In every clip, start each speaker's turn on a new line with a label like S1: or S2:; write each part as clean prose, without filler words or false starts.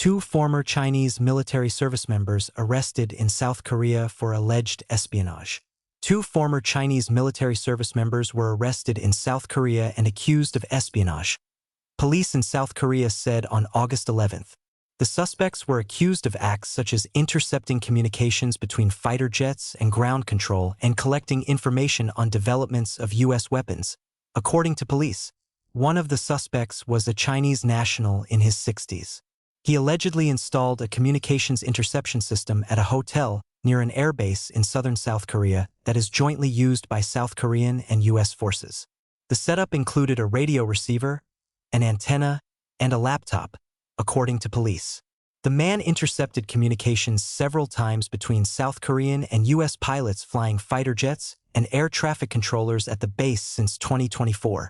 S1: Two former Chinese military service members arrested in South Korea for alleged espionage. Two former Chinese military service members were arrested in South Korea and accused of espionage, police in South Korea said on August 11th. The suspects were accused of acts such as intercepting communications between fighter jets and ground control and collecting information on developments of U.S. weapons, according to police. One of the suspects was a Chinese national in his 60s. He allegedly installed a communications interception system at a hotel near an airbase in southern South Korea that is jointly used by South Korean and U.S. forces. The setup included a radio receiver, an antenna, and a laptop, according to police. The man intercepted communications several times between South Korean and U.S. pilots flying fighter jets and air traffic controllers at the base since 2024,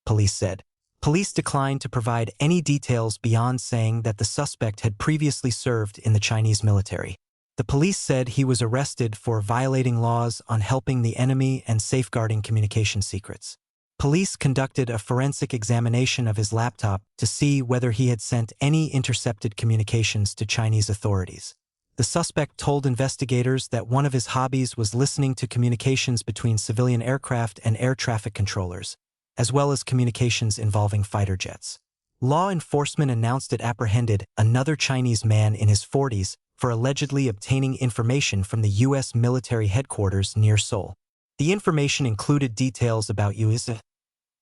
S1: police said. Police declined to provide any details beyond saying that the suspect had previously served in the Chinese military. The police said he was arrested for violating laws on helping the enemy and safeguarding communication secrets. Police conducted a forensic examination of his laptop to see whether he had sent any intercepted communications to Chinese authorities. The suspect told investigators that one of his hobbies was listening to communications between civilian aircraft and air traffic controllers, as well as communications involving fighter jets. Law enforcement announced it apprehended another Chinese man in his 40s for allegedly obtaining information from the U.S. military headquarters near Seoul. The information included details about U.S.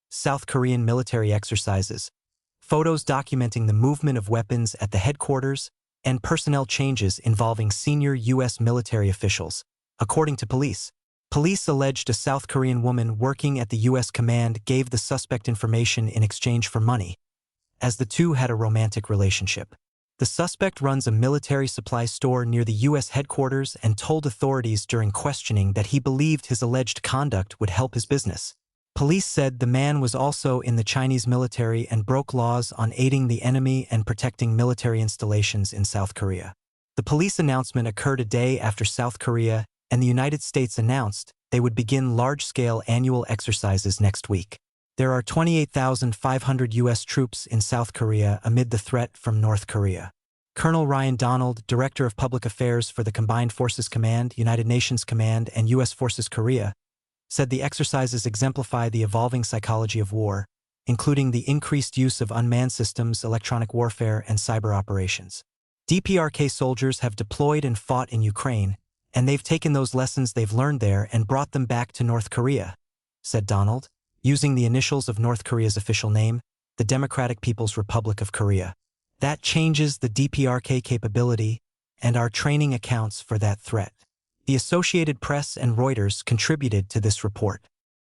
S1: South Korean military exercises, photos documenting the movement of weapons at the headquarters, and personnel changes involving senior U.S. military officials, according to police. Police alleged a South Korean woman working at the U.S. command gave the suspect information in exchange for money, as the two had a romantic relationship. The suspect runs a military supply store near the U.S. headquarters and told authorities during questioning that he believed his alleged conduct would help his business. Police said the man was also in the Chinese military and broke laws on aiding the enemy and protecting military installations in South Korea. The police announcement occurred a day after South Korea and the United States announced they would begin large-scale annual exercises next week. There are 28,500 U.S. troops in South Korea amid the threat from North Korea. Colonel Ryan Donald, Director of Public Affairs for the Combined Forces Command, United Nations Command, and U.S. Forces Korea, said the exercises exemplify the evolving psychology of war, including the increased use of unmanned systems, electronic warfare, and cyber operations. DPRK soldiers have deployed and fought in Ukraine, and they've taken those lessons they've learned there and brought them back to North Korea, said Donald, using the initials of North Korea's official name, the Democratic People's Republic of Korea. That changes the DPRK capability, and our training accounts for that threat. The Associated Press and Reuters contributed to this report.